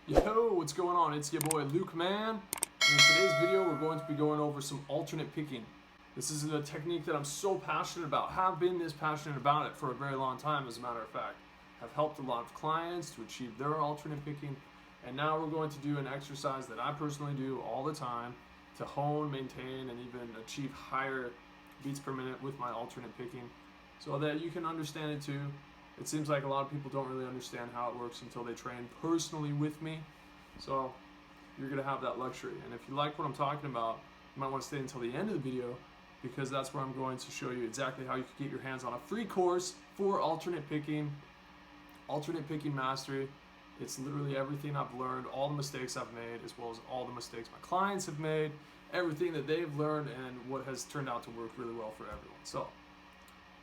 Yo, what's going on? It's your boy Luke, man. In today's video, we're going to be going over some alternate picking. This is a technique that I'm so passionate about, have been this passionate about it for a very long time, as a matter of fact. Have helped a lot of clients to achieve their alternate picking, and now we're going to do an exercise that I personally do all the time to hone, maintain, and even achieve higher beats per minute with my alternate picking, so that you can understand it too. It seems like a lot of people don't really understand how it works until they train personally with me. So you're going to have that luxury. And if you like what I'm talking about, you might want to stay until the end of the video, because that's where I'm going to show you exactly how you can get your hands on a free course for alternate picking mastery. It's literally everything I've learned, all the mistakes I've made, as well as all the mistakes my clients have made, everything that they've learned, and what has turned out to work really well for everyone. So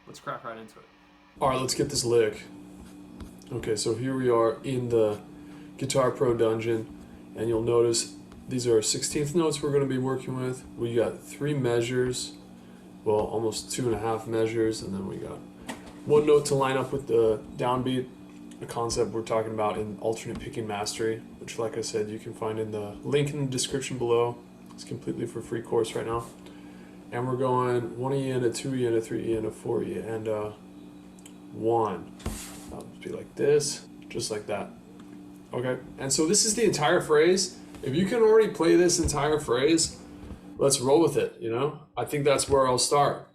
let's crack right into it. All right, let's get this lick. Okay, so here we are in the Guitar Pro dungeon, and you'll notice these are 16th notes we're going to be working with. We got 3 measures, well, almost 2.5 measures, and then we got 1 note to line up with the downbeat, a concept we're talking about in alternate picking mastery, which, like I said, you can find in the link in the description below. It's completely for free course right now. And we're going 1 E and a 2 E and a 3 E and a 4 E and 1. That'll be like this, just like that. Okay, and so this is the entire phrase. If you can already play this entire phrase, let's roll with it, you know? I think that's where I'll start.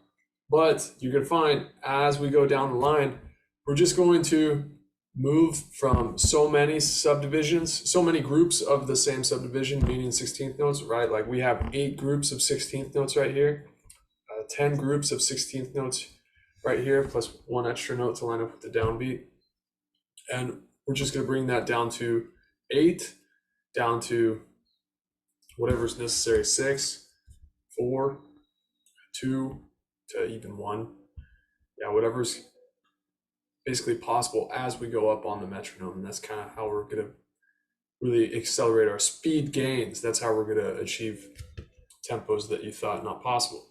But you're gonna find as we go down the line, we're just going to move from so many subdivisions, so many groups of the same subdivision, meaning 16th notes, right? Like we have 8 groups of 16th notes right here, 10 groups of 16th notes right here, plus 1 extra note to line up with the downbeat. And we're just going to bring that down to 8, down to whatever's necessary, 6, 4, 2, to even 1. Yeah, whatever's basically possible as we go up on the metronome. And that's kind of how we're going to really accelerate our speed gains. That's how we're going to achieve tempos that you thought not possible.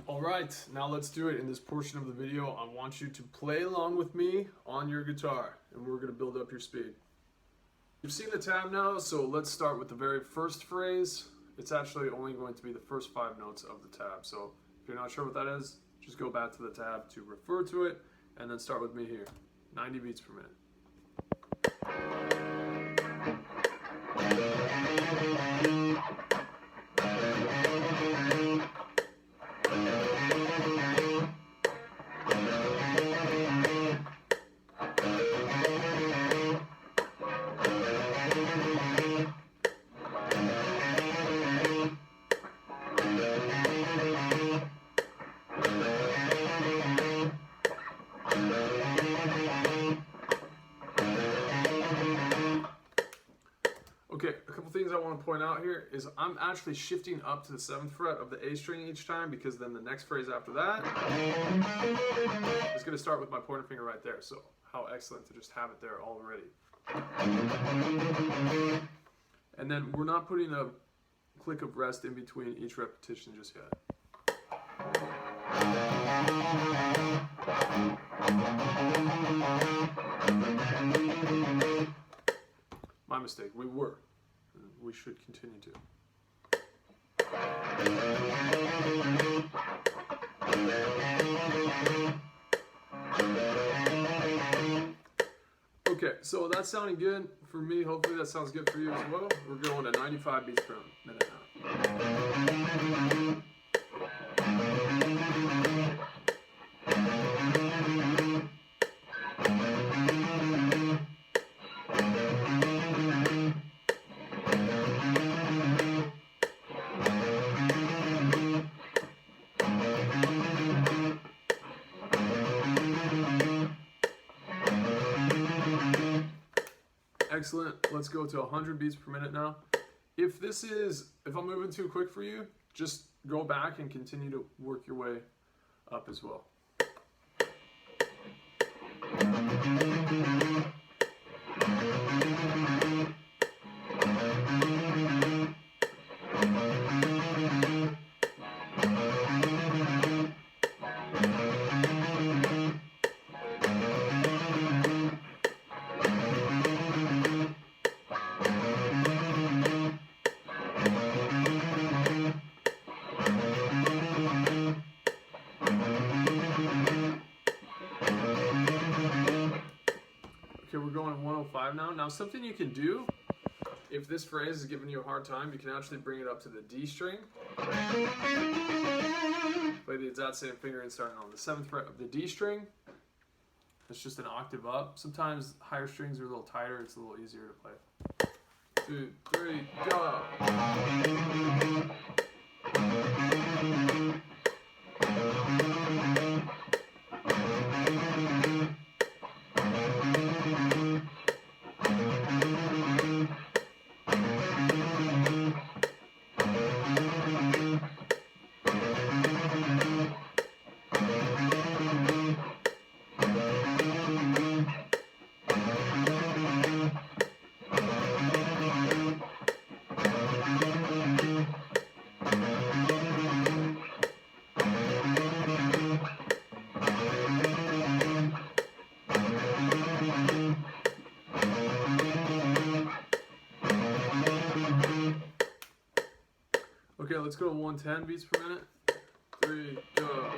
All right, now let's do it. In this portion of the video, I want you to play along with me on your guitar, and we're going to build up your speed. You've seen the tab now, so let's start with the very first phrase. It's actually only going to be the first 5 notes of the tab, so if you're not sure what that is, just go back to the tab to refer to it, and then start with me here. 90 beats per minute. Okay, a couple things I want to point out here is I'm actually shifting up to the 7th fret of the A string each time, because then the next phrase after that is going to start with my pointer finger right there. So how excellent to just have it there already. And then we're not putting a click of rest in between each repetition just yet. My mistake. We should continue to. Okay, so that's sounding good for me. Hopefully that sounds good for you as well. We're going to 95 beats per minute now. Excellent. Let's go to 100 beats per minute now. If I'm moving too quick for you, just go back and continue to work your way up as well. Okay, we're going at 105 now. Now, something you can do, if this phrase is giving you a hard time, you can actually bring it up to the D string. Play the exact same finger and starting on the 7th fret of the D string. It's just an octave up. Sometimes higher strings are a little tighter. It's a little easier to play. 2, 3, go. Okay, let's go to 110 beats per minute. 3, go.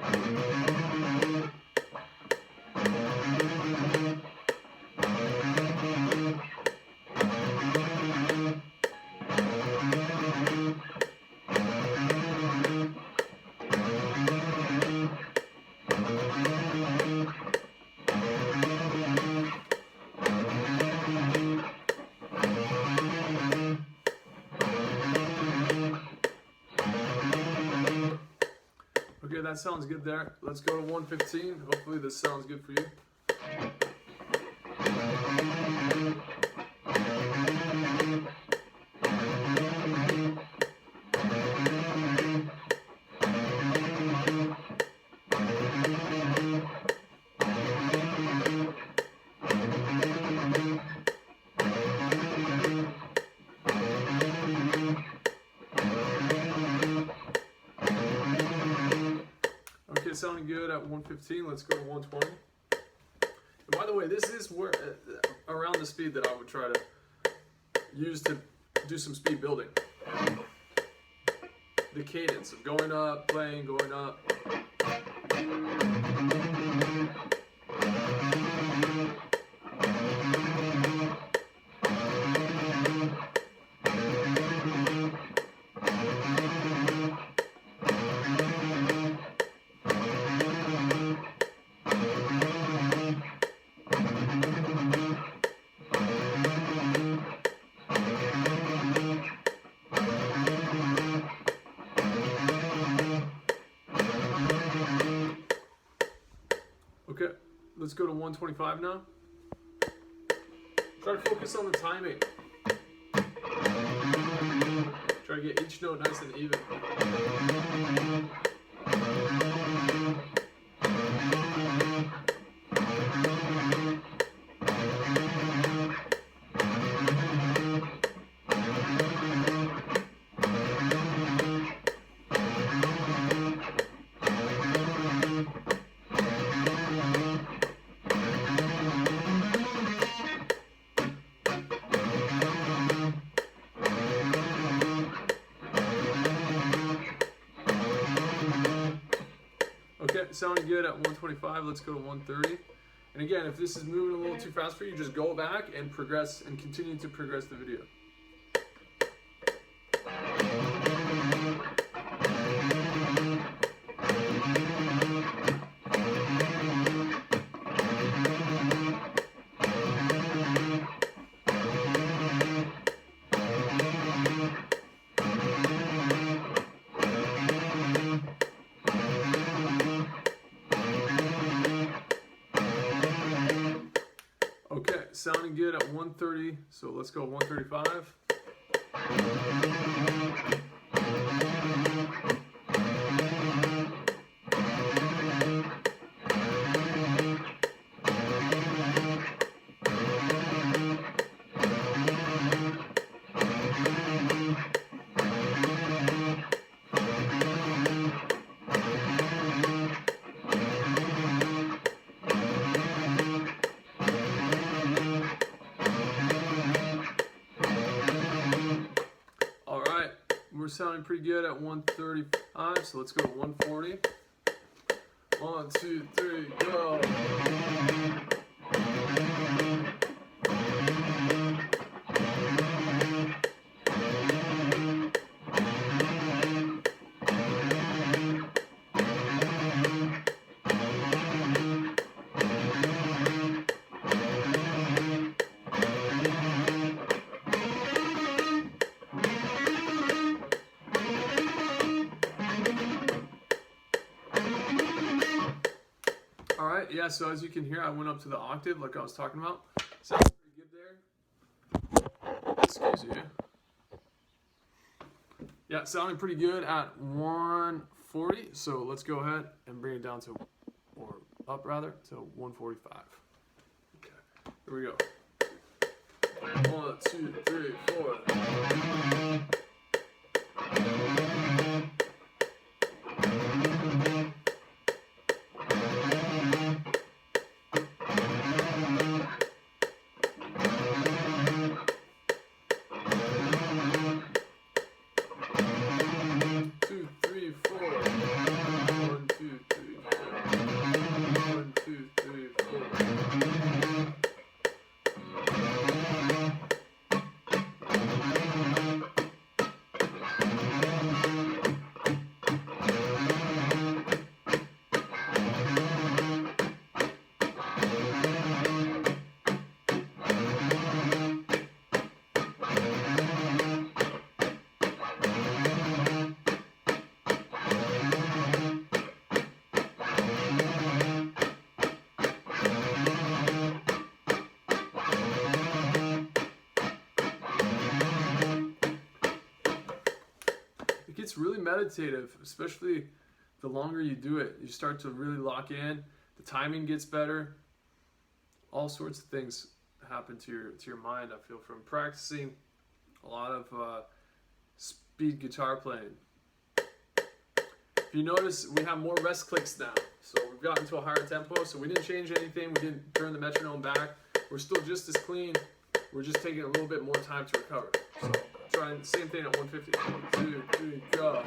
Okay, that sounds good there. Let's go to 115. Hopefully this sounds good for you. Okay, sounding good at 115. Let's go to 120. And by the way, this is where around the speed that I would try to use to do some speed building. The cadence of going up, playing, going up. Okay, let's go to 125 now. Try to focus on the timing. Try to get each note nice and even. Okay, sounding good at 125. Let's go to 130. And again, if this is moving a little too fast for you, just go back and progress and continue to progress the video. Okay, sounding good at 130, so let's go 135. We're sounding pretty good at 135, so let's go to 140. 1, 2, 3, go. right, yeah, so as you can hear, I went up to the octave like I was talking about. Sounds pretty good there. Excuse you. Yeah, sounding pretty good at 140. So let's go ahead and bring it down to, or up rather, to 145. Okay, here we go. 1, 2, 3, 4. 2, 3, 4. 1, 2, 3, 4. 1, 2, 3, 4. It gets really meditative, especially the longer you do it. You start to really lock in. The timing gets better. All sorts of things happen to your mind, I feel, from practicing a lot of speed guitar playing. If you notice, we have more rest clicks now. So we've gotten to a higher tempo, so we didn't change anything. We didn't turn the metronome back. We're still just as clean. We're just taking a little bit more time to recover. So trying the same thing at 150. 1, 2, 3, go.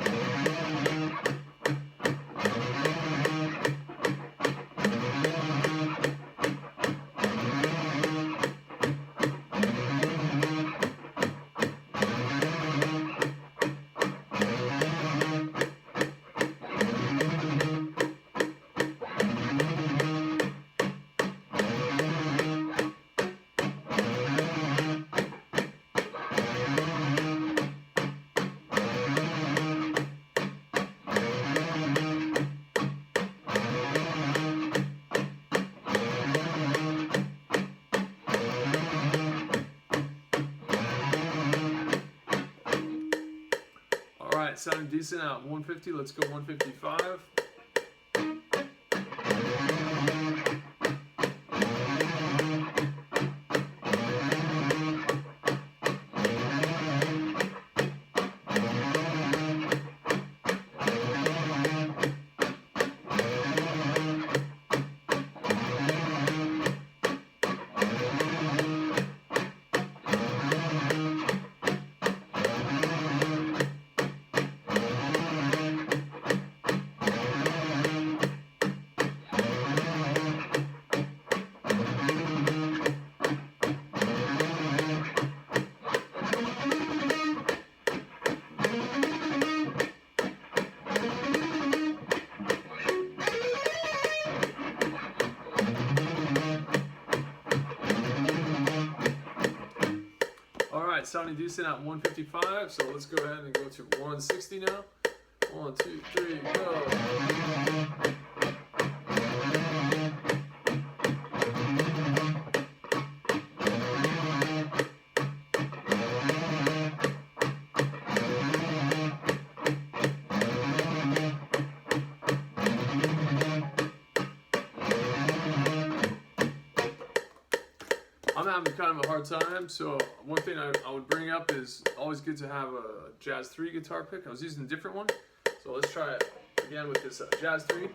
Alright, sounding decent at 150. Let's go 155. Alright, sounding decent at 155, so let's go ahead and go to 160 now. 1, 2, 3, go. I'm having kind of a hard time, so one thing I would bring up is always good to have a Jazz 3 guitar pick. I was using a different one, so let's try it again with this Jazz 3.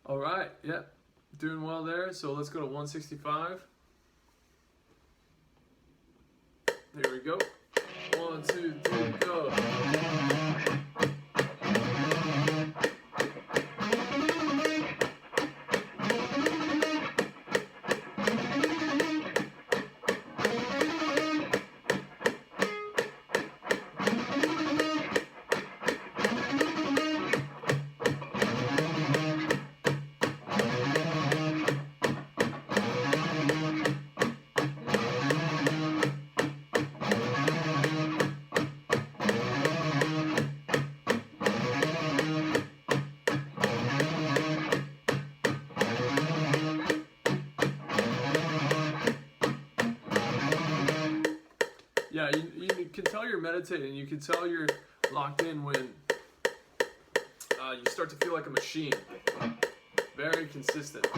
Alright, yeah, doing well there, so let's go to 165. There we go. 1, 1, 2, 3, go. Yeah, you can tell you're meditating. You can tell you're locked in when you start to feel like a machine. Very consistent.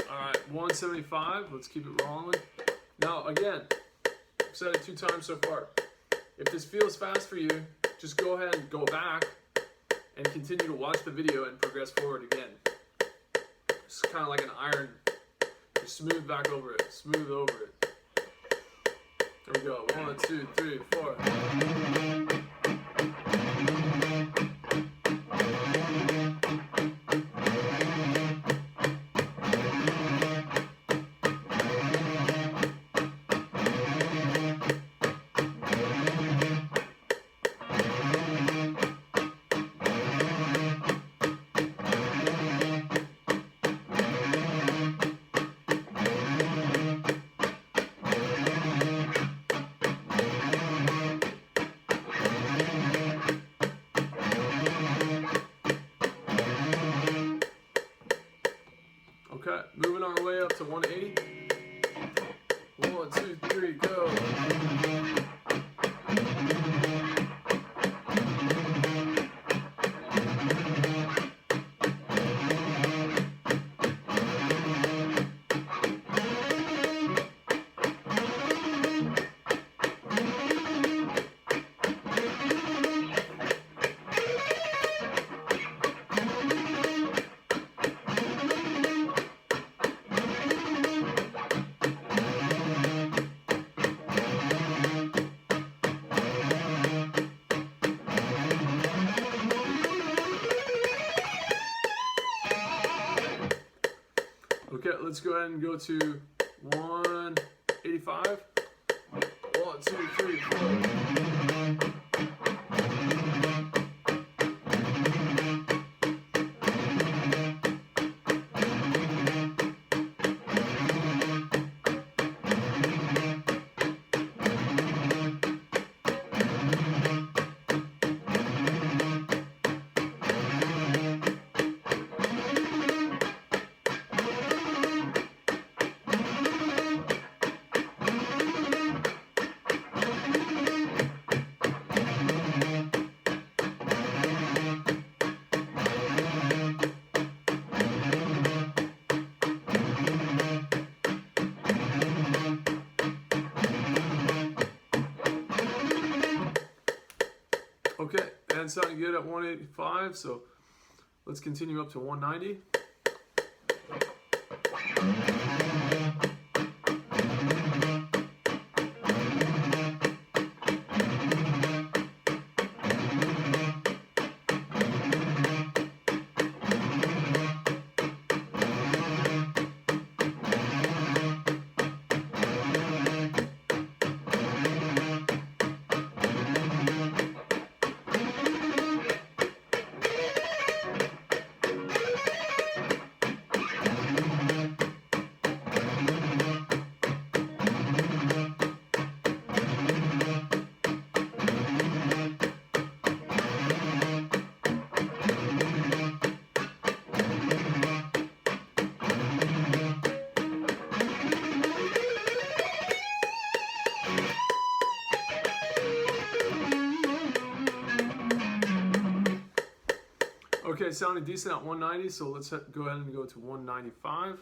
Alright, 175. Let's keep it rolling. Now, again, I've said it 2 times so far. If this feels fast for you, just go ahead and go back and continue to watch the video and progress forward again. It's kind of like an iron. Just smooth back over it. Smooth over it. There we go. 1, 2, 3, 4. Okay, moving our way up to 180. 1, 2, 3, go. Okay, let's go ahead and go to 185. 1, 2, 3, 4. Okay, and sounding good at 185, so let's continue up to 190. Okay, sounding decent at 190, so let's go ahead and go to 195.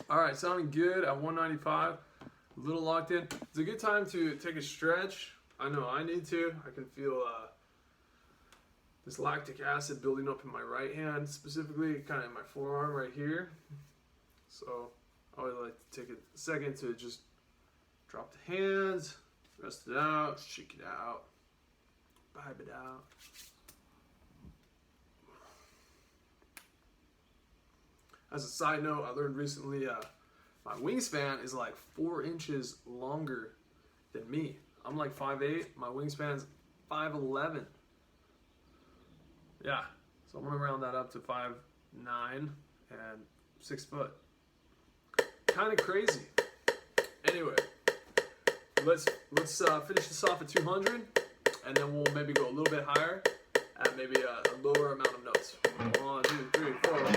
Alright, sounding good at 195. A little locked in. It's a good time to take a stretch. I know I need to. I can feel this lactic acid building up in my right hand, specifically kind of in my forearm right here. So I would like to take a second to just drop the hands, rest it out, shake it out, vibe it out. As a side note, I learned recently my wingspan is like 4 inches longer than me. I'm like 5'8", my wingspan's 5'11". Yeah, so I'm gonna round that up to 5'9" and 6 foot. Kind of crazy. Anyway, let's finish this off at 200, and then we'll maybe go a little bit higher at maybe a lower amount of notes. 1, 2, 3, 4.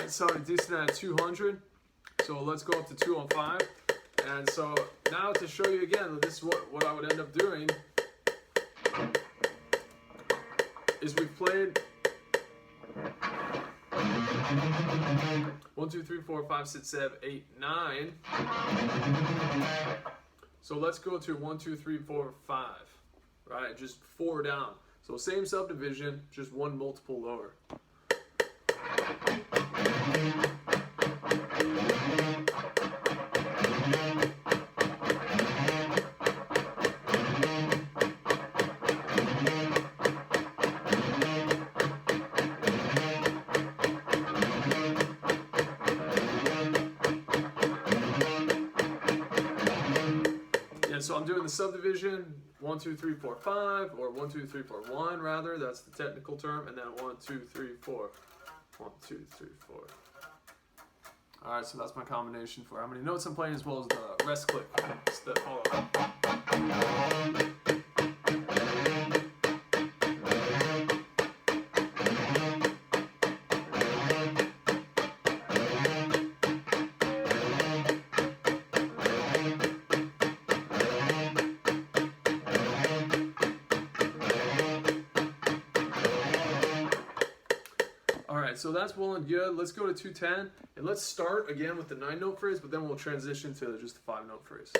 Sounded decent at 200, so let's go up to 205. And so now to show you again, this is what I would end up doing is we've played 1, 2, 3, 4, 5, 6, 7, 8, 9. So let's go to 1, 2, 3, 4, 5, right? Just 4 down. So same subdivision, just one multiple lower. So I'm doing the subdivision 1, 2, 3, 4, 5, or 1, 2, 3, 4, 1 rather. That's the technical term, and then 1, 2, 3, 4. 1, 2, 3, 4. All right, so that's my combination for how many notes I'm playing, as well as the rest click that follow. So that's well and good. Let's go to 210, and And let's start again with the 9-note phrase, but then we'll transition to just the 5-note phrase.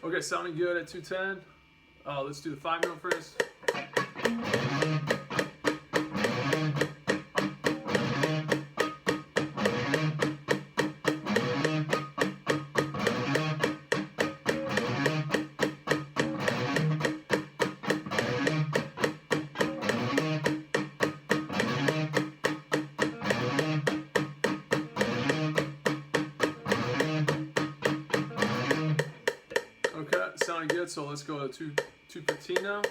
Okay, sounding good at 210. Let's do the 5-note phrase. Okay, sounding good. So let's go to 215 now.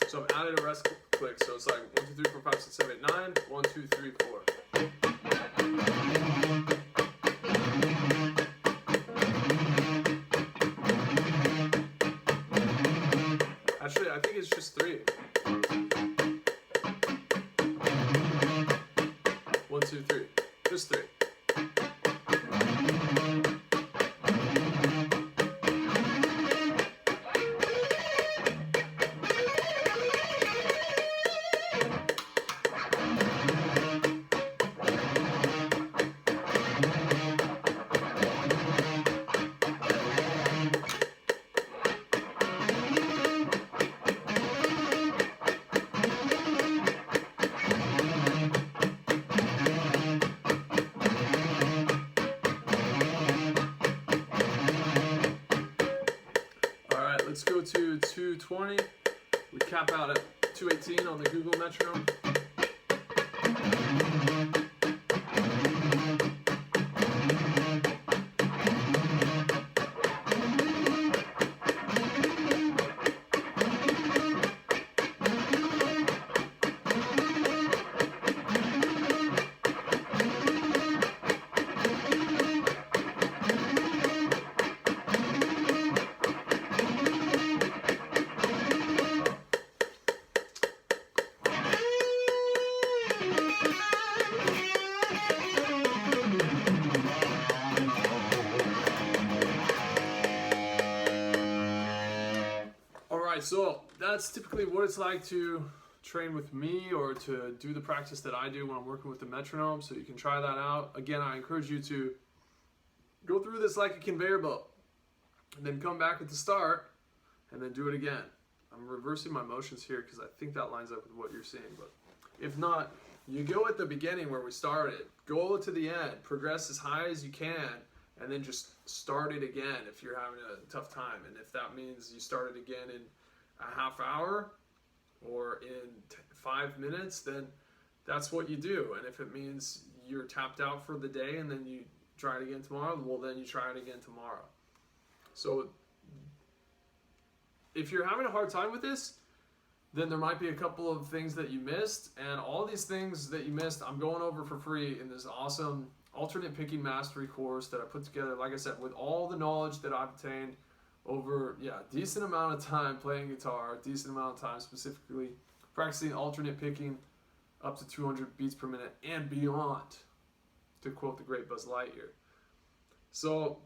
So I've added a rest click. So it's like 1, 2, 3, 4, 5, 6, 7, 8, 9. 1, 2, 3, 4. Actually, I think it's just 3. 1, 2, 3. Just 3. Let's go to 220. We cap out at 218 on the Google metronome. So that's typically what it's like to train with me or to do the practice that I do when I'm working with the metronome. So you can try that out. Again, I encourage you to go through this like a conveyor belt and then come back at the start and then do it again. I'm reversing my motions here because I think that lines up with what you're seeing. But if not, you go at the beginning where we started, go to the end, progress as high as you can, and then just start it again if you're having a tough time. And if that means you start it again in a half hour or in 5 minutes, then that's what you do. And if it means you're tapped out for the day and then you try it again tomorrow, well, then you try it again tomorrow. So if you're having a hard time with this, then there might be a couple of things that you missed, and all these things that you missed I'm going over for free in this awesome alternate picking mastery course that I put together, like I said, with all the knowledge that I've obtained over a decent amount of time playing guitar, a decent amount of time specifically practicing alternate picking up to 200 beats per minute and beyond, to quote the great Buzz Lightyear. So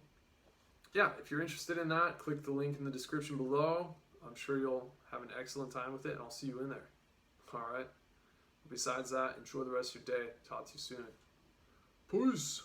if you're interested in that, click the link in the description below. I'm sure you'll have an excellent time with it, and I'll see you in there. All right. Besides that, enjoy the rest of your day. Talk to you soon. Peace.